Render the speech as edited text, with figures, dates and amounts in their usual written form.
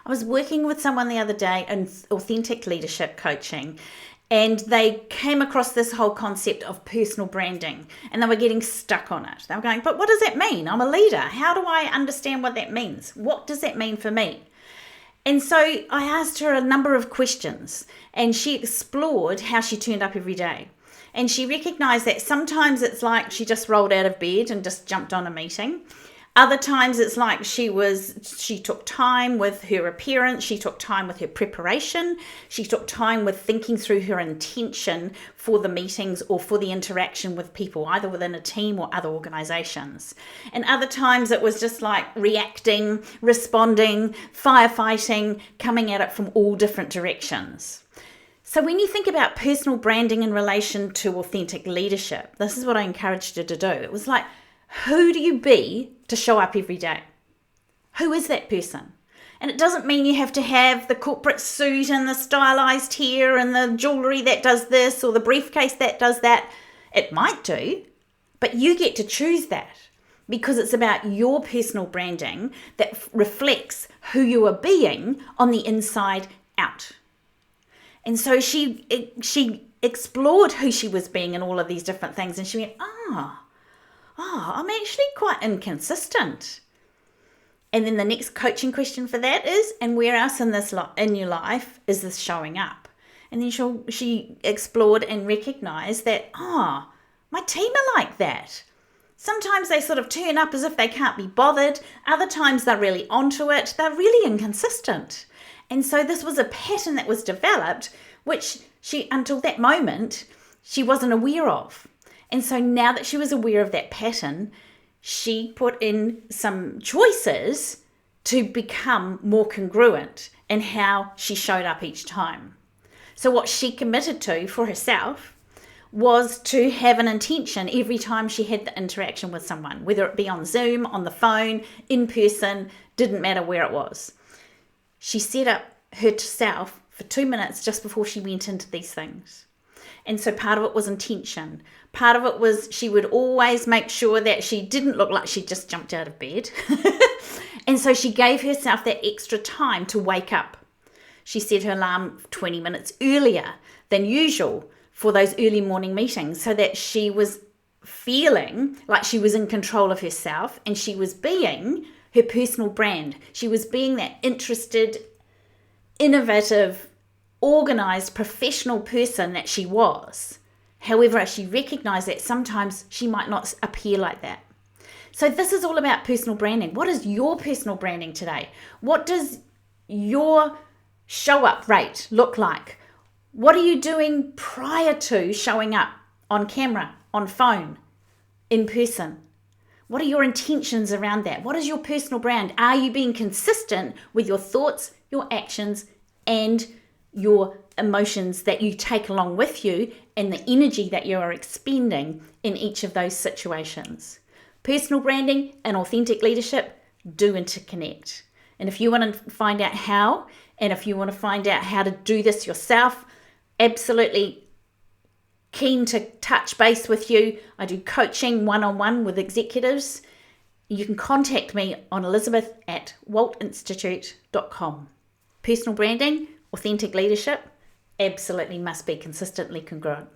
I was working with someone the other day in authentic leadership coaching, and they came across this whole concept of personal branding, and they were getting stuck on it. They were going, but what does that mean? I'm a leader. How do I understand what that means? What does that mean for me? And so I asked her a number of questions, and she explored how she turned up every day. And she recognized that sometimes it's like she just rolled out of bed and just jumped on a meeting. Other times it's like she took time with her appearance, she took time with her preparation, she took time with thinking through her intention for the meetings or for the interaction with people, either within a team or other organizations. And other times it was just like reacting, responding, firefighting, coming at it from all different directions. So when you think about personal branding in relation to authentic leadership, this is what I encouraged her to do. It was like, who do you be to show up every day? Who is that person? And it doesn't mean you have to have the corporate suit and the stylized hair and the jewelry that does this or the briefcase that does that. It might do, but you get to choose that because it's about your personal branding that reflects who you are being on the inside out. And so she explored who she was being in all of these different things, and she went, I'm actually quite inconsistent. And then the next coaching question for that is, and where else in your life is this showing up? And then she explored and recognized that, my team are like that. Sometimes they sort of turn up as if they can't be bothered. Other times they're really onto it. They're really inconsistent. And so this was a pattern that was developed, which she, until that moment, she wasn't aware of. And so now that she was aware of that pattern, she put in some choices to become more congruent in how she showed up each time. So what she committed to for herself was to have an intention every time she had the interaction with someone, whether it be on Zoom, on the phone, in person, didn't matter where it was. She set up herself for 2 minutes just before she went into these things. And so part of it was intention. Part of it was she would always make sure that she didn't look like she just jumped out of bed. And so she gave herself that extra time to wake up. She set her alarm 20 minutes earlier than usual for those early morning meetings so that she was feeling like she was in control of herself and she was being her personal brand. She was being that interested, innovative, organized, professional person that she was. However, she recognized that sometimes she might not appear like that. So this is all about personal branding. What is your personal branding today? What does your show up rate look like? What are you doing prior to showing up on camera, on phone, in person? What are your intentions around that? What is your personal brand? Are you being consistent with your thoughts, your actions, and your emotions that you take along with you and the energy that you are expending in each of those situations? Personal branding and authentic leadership do interconnect. And if you want to find out how, and if you want to find out how to do this yourself, absolutely keen to touch base with you. I do coaching one-on-one with executives. You can contact me on elizabeth@waltinstitute.com. Personal branding, authentic leadership, absolutely must be consistently congruent.